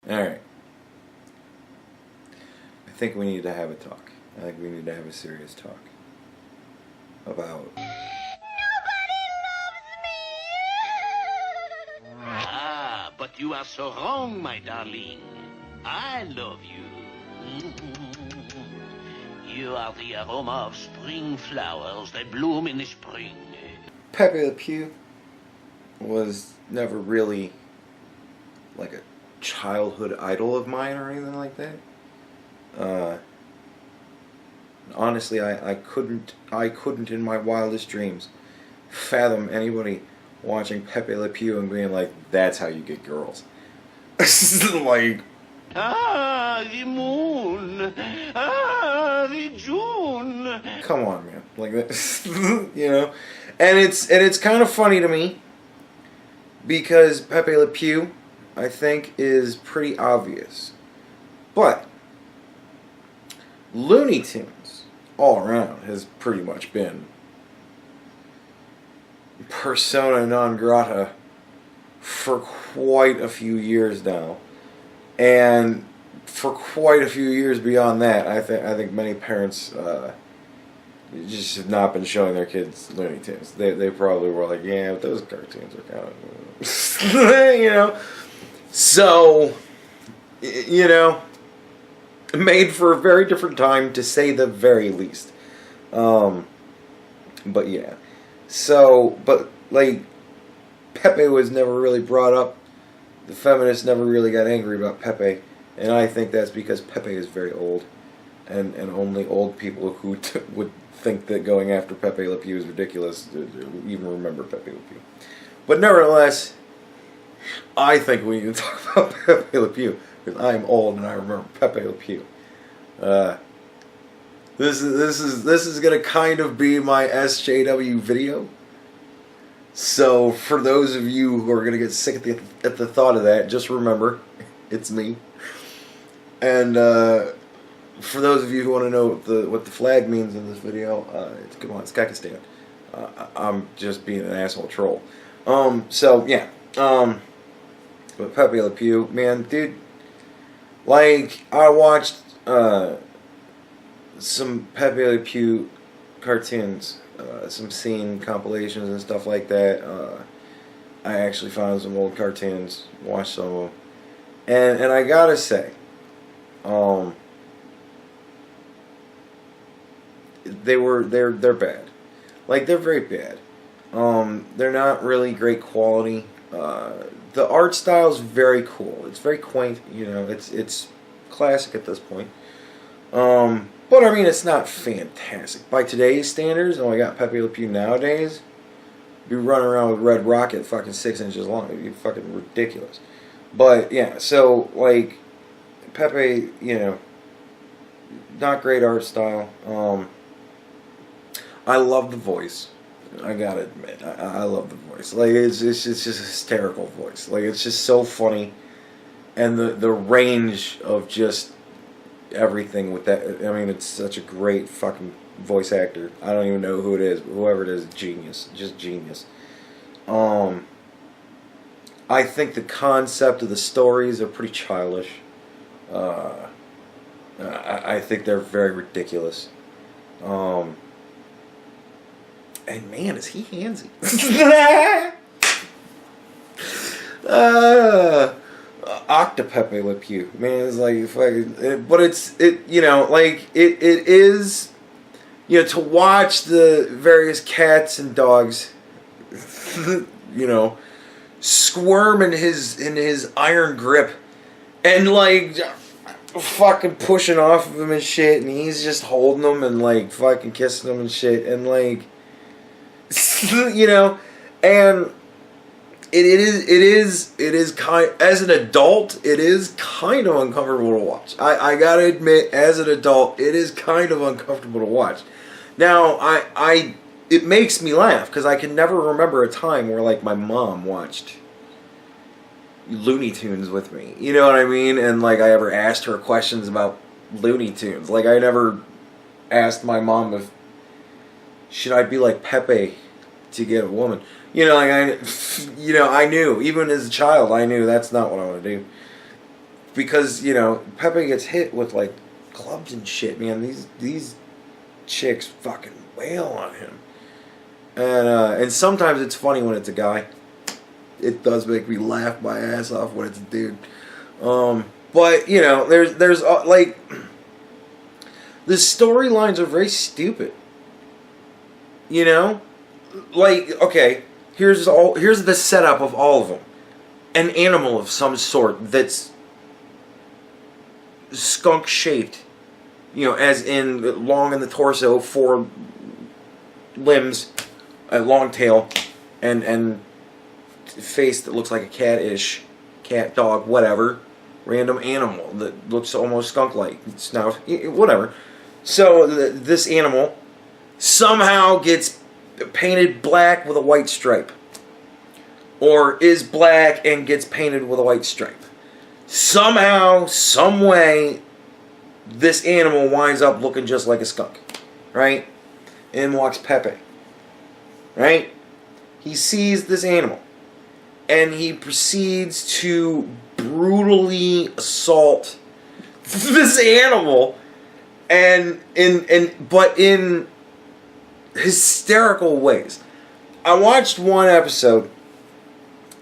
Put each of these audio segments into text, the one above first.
Alright. I think we need to have a talk. I think we need to have a serious talk about... Ah, but you are so wrong, my darling. I love you. You are the aroma of spring flowers that bloom in the spring. Pepe Le Pew was never really like a childhood idol of mine or anything like that. Honestly, I couldn't in my wildest dreams fathom anybody watching Pepe Le Pew and being like, that's how you get girls. Like, Ah, the moon. Ah, the June. come on, man. Like that, you know? And it's kind of funny to me because Pepe Le Pew, I think, is pretty obvious. But Looney Tunes all around has pretty much been persona non grata for quite a few years now. And for quite a few years beyond that, I think many parents just have not been showing their kids Looney Tunes. They probably were like, yeah, but those cartoons are kind of, you know. So, you know, made for a very different time, to say the very least. But yeah. So, but like, Pepe was never really brought up. The feminists never really got angry about Pepe, and I think that's because Pepe is very old, and only old people who would think that going after Pepe Le Pew is ridiculous even remember Pepe Le Pew. But nevertheless, I think we need to talk about Pepe Le Pew, because I am old and I remember Pepe Le Pew. This is gonna kind of be my SJW video. So for those of you who are gonna get sick at the thought of that, just remember, it's me. And for those of you who want to know what the flag means in this video, it's Kakistan. I'm just being an asshole troll. So yeah. But Pepe Le Pew, man, dude, like, I watched some Pepe Le Pew cartoons, some scene compilations and stuff like that. I actually found some old cartoons, watched some of them, and I gotta say, they're bad. Like, they're very bad. They're not really great quality. The art style is very cool. It's very quaint. You know, it's classic at this point. But I mean, it's not fantastic by today's standards. Oh, I got Pepe Le Pew nowadays. Be running around with Red Rocket fucking 6 inches long. It'd be fucking ridiculous. But yeah, so like Pepe, you know, not great art style. I love the voice. I gotta admit, I love the voice. Like, it's just a hysterical voice. Like, it's just so funny, and the range of just everything with that. I mean, it's such a great fucking voice actor. I don't even know who it is, but whoever it is, genius, just genius. I think the concept of the stories are pretty childish. I think they're very ridiculous. And man, is he handsy. Octopepe Le Pew. Man, it's like fucking, but you know, like it is, you know, to watch the various cats and dogs, you know, squirm in his iron grip, and like fucking pushing off of him and shit, and he's just holding them and like fucking kissing them and shit, and like, you know, and it is kind, as an adult, it is kind of uncomfortable to watch. I gotta admit, as an adult, it is kind of uncomfortable to watch. Now, it makes me laugh, because I can never remember a time where, like, my mom watched Looney Tunes with me. You know what I mean? And, like, I ever asked her questions about Looney Tunes. Like, I never asked my mom if, should I be like Pepe to get a woman? You know, like, I knew, even as a child, I knew that's not what I want to do. because, you know, Pepe gets hit with, like, clubs and shit, man. These chicks fucking wail on him. And sometimes it's funny when it's a guy. It does make me laugh my ass off when it's a dude. But, you know, there's like, the storylines are very stupid. You know? Like, okay, here's the setup of all of them. An animal of some sort that's skunk shaped, you know, as in long in the torso, 4 limbs, a long tail, and face that looks like a cat-ish, cat, dog, whatever, random animal that looks almost skunk-like, snout, whatever. So this animal somehow gets painted black with a white stripe, or is black and gets painted with a white stripe. Somehow, some way, this animal winds up looking just like a skunk, right? In walks Pepe, right? He sees this animal, and he proceeds to brutally assault this animal, but in hysterical ways. I watched one episode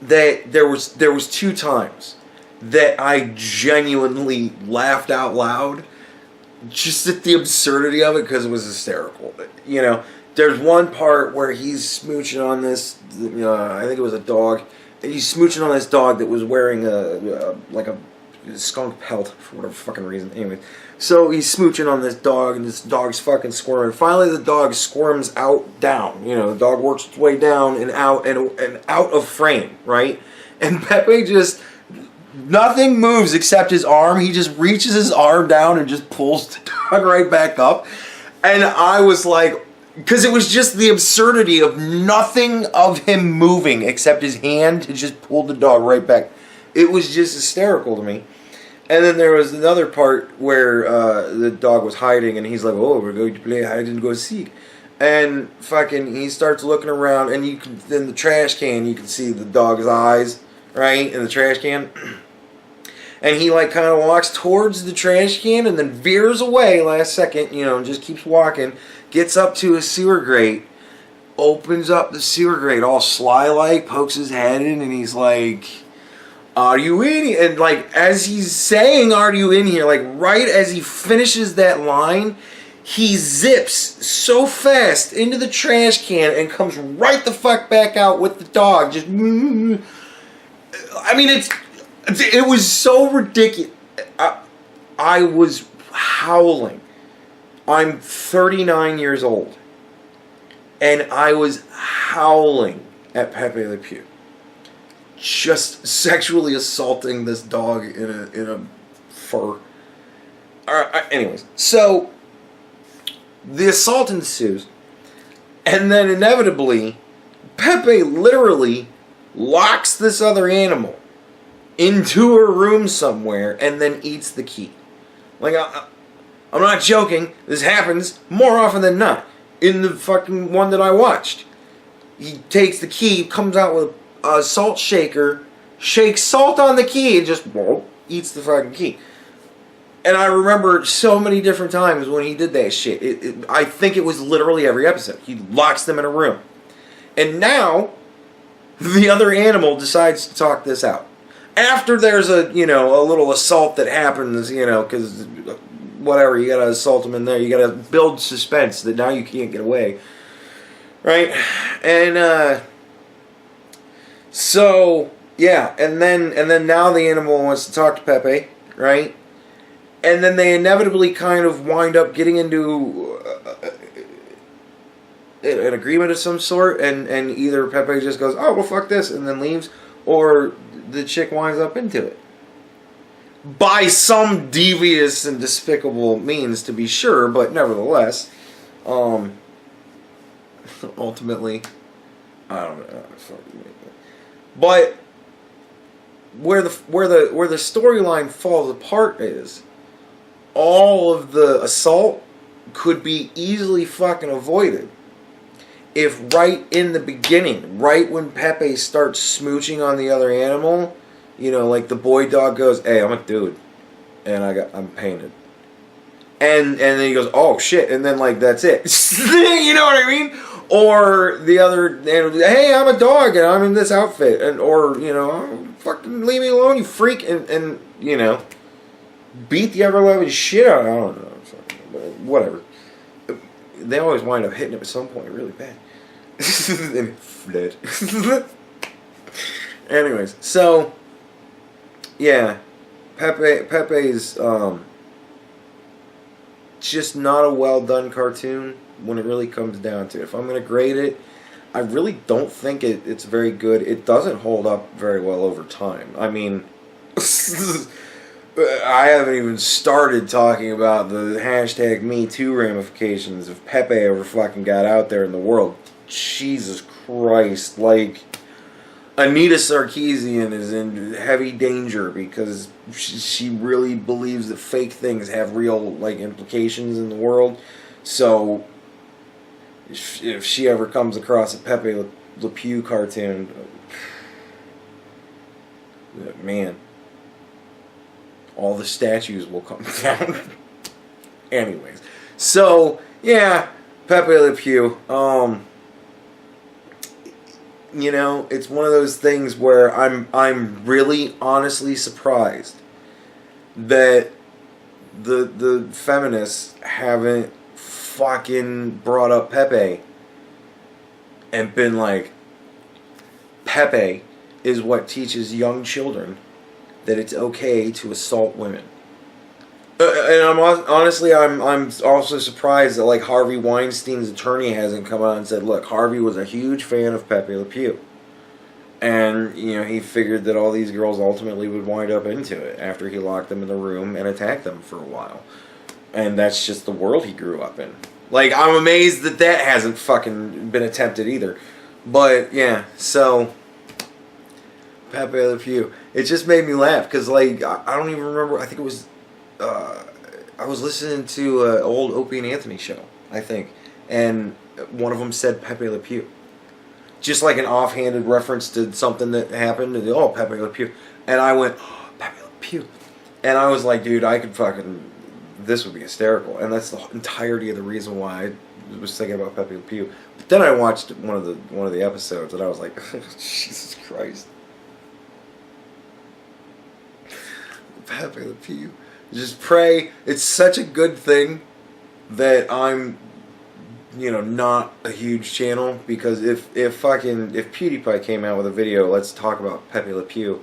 that there was 2 times that I genuinely laughed out loud, just at the absurdity of it, because it was hysterical. You know, there's one part where he's smooching on this, I think it was a dog, and he's smooching on this dog that was wearing a skunk pelt for whatever fucking reason. Anyway, so he's smooching on this dog, and this dog's fucking squirming. Finally, the dog squirms down. You know, the dog works its way down and out and out of frame, right? And Pepe just, nothing moves except his arm. He just reaches his arm down and just pulls the dog right back up. And I was like, because it was just the absurdity of nothing of him moving except his hand to just pull the dog right back. It was just hysterical to me. And then there was another part where the dog was hiding, and he's like, "Oh, we're going to play hide and go seek." And fucking, he starts looking around, and you can, in the trash can, you can see the dog's eyes, right, in the trash can. And he, like, kind of walks towards the trash can and then veers away last second, you know, and just keeps walking, gets up to a sewer grate, opens up the sewer grate all sly-like, pokes his head in, and he's like, "Are you in here?" And, like, as he's saying, "Are you in here?" like, right as he finishes that line, he zips so fast into the trash can and comes right the fuck back out with the dog. Just, I mean, it was so ridiculous. I was howling. I'm 39 years old, and I was howling at Pepe Le Pew, just sexually assaulting this dog in a fur. Anyways, so the assault ensues, and then inevitably, Pepe literally locks this other animal into a room somewhere and then eats the key. Like, I'm not joking. This happens more often than not. In the fucking one that I watched, he takes the key, comes out with a salt shaker, shakes salt on the key, and just eats the fucking key. And I remember so many different times when he did that shit. I think it was literally every episode. He locks them in a room. And now, the other animal decides to talk this out. After there's a little assault that happens, because whatever, you gotta assault them in there. You gotta build suspense that now you can't get away. Right? And, so, yeah, and then now the animal wants to talk to Pepe, right? And then they inevitably kind of wind up getting into an agreement of some sort, and either Pepe just goes, "Oh, well, fuck this," and then leaves, or the chick winds up into it. By some devious and despicable means, to be sure, but nevertheless, ultimately, I don't know. But where the storyline falls apart is all of the assault could be easily fucking avoided if right in the beginning, right when Pepe starts smooching on the other animal, like the boy dog goes, "Hey, I'm a dude. and I'm painted. And then he goes, oh shit, and then like that's it. You know what I mean? Or the other, hey, I'm a dog and I'm in this outfit, and or oh, fucking leave me alone, you freak, and beat the ever loving shit out. I don't know, whatever. They always wind up hitting him at some point really bad. And fled. Anyways, so yeah, Pepe's just not a well done cartoon when it really comes down to it. If I'm going to grade it, I really don't think it's very good. It doesn't hold up very well over time. I mean, I haven't even started talking about the hashtag #MeToo ramifications if Pepe ever fucking got out there in the world. Jesus Christ, like, Anita Sarkeesian is in heavy danger because she really believes that fake things have real, like, implications in the world. So if she ever comes across a Pepe Le Pew cartoon, man, all the statues will come down. Anyways, so yeah, Pepe Le Pew. It's one of those things where I'm really honestly surprised that the feminists haven't fucking brought up Pepe and been like, Pepe is what teaches young children that it's okay to assault women. And I'm also surprised that like Harvey Weinstein's attorney hasn't come out and said, look, Harvey was a huge fan of Pepe Le Pew, and he figured that all these girls ultimately would wind up into it after he locked them in the room and attacked them for a while, and that's just the world he grew up in. Like, I'm amazed that hasn't fucking been attempted either. But yeah, so Pepe Le Pew, it just made me laugh because like I don't even remember. I think it was. I was listening to an old Opie and Anthony show, I think, and one of them said Pepe Le Pew. Just like an offhanded reference to something that happened, and, oh, Pepe Le Pew. And I went, oh, Pepe Le Pew. And I was like, dude, I could fucking, this would be hysterical. And that's the entirety of the reason why I was thinking about Pepe Le Pew. But then I watched one of the episodes, and I was like, Jesus Christ. Pepe Le Pew. Just pray. It's such a good thing that I'm, not a huge channel, because if PewDiePie came out with a video, let's talk about Pepe Le Pew,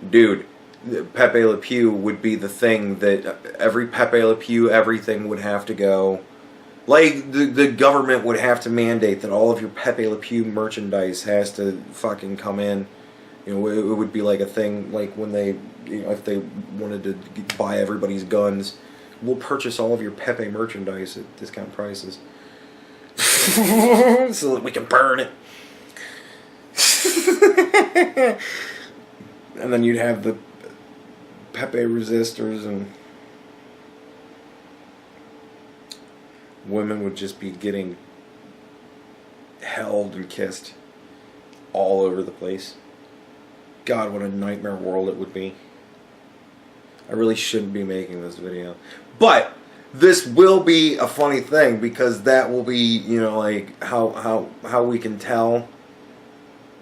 dude, Pepe Le Pew would be the thing that every Pepe Le Pew everything would have to go. Like, the government would have to mandate that all of your Pepe Le Pew merchandise has to fucking come in. It would be like a thing, like when they, if they wanted to buy everybody's guns, we'll purchase all of your Pepe merchandise at discount prices. So that we can burn it. And then you'd have the Pepe resistors, and women would just be getting held and kissed all over the place. God, what a nightmare world it would be. I really shouldn't be making this video. But this will be a funny thing, because that will be, like how we can tell.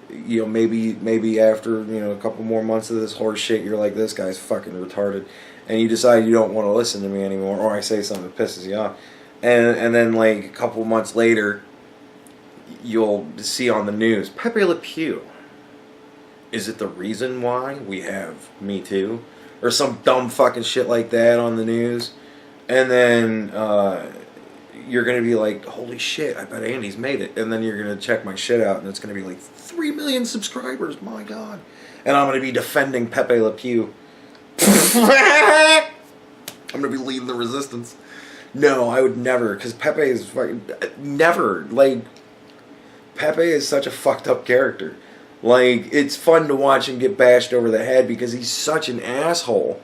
Maybe after, a couple more months of this horse shit, you're like, this guy's fucking retarded, and you decide you don't want to listen to me anymore, or I say something that pisses you off. And then like a couple months later, you'll see on the news, Pepe Le Pew. Is it the reason why we have Me Too? Or some dumb fucking shit like that on the news. And then you're going to be like, holy shit, I bet Andy's made it. And then you're going to check my shit out, and it's going to be like 3 million subscribers, my God. And I'm going to be defending Pepe Le Pew. I'm going to be leading the resistance. No, I would never, because Pepe is fucking, never. Like, Pepe is such a fucked up character. Like, it's fun to watch him get bashed over the head because he's such an asshole.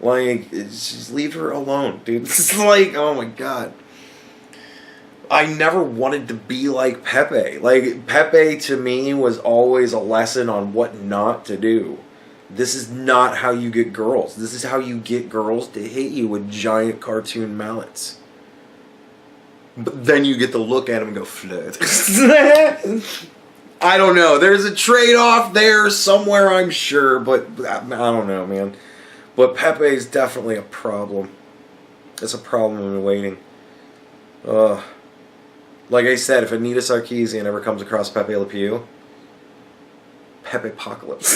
Like, just leave her alone, dude. It's like, oh my God. I never wanted to be like Pepe. Like, Pepe to me was always a lesson on what not to do. This is not how you get girls. This is how you get girls to hit you with giant cartoon mallets. But then you get to look at them and go, flirt. I don't know. There's a trade-off there somewhere, I'm sure, but I don't know, man. But Pepe is definitely a problem. It's a problem in waiting. Like I said, if Anita Sarkeesian ever comes across Pepe Le Pew, Pepe Apocalypse.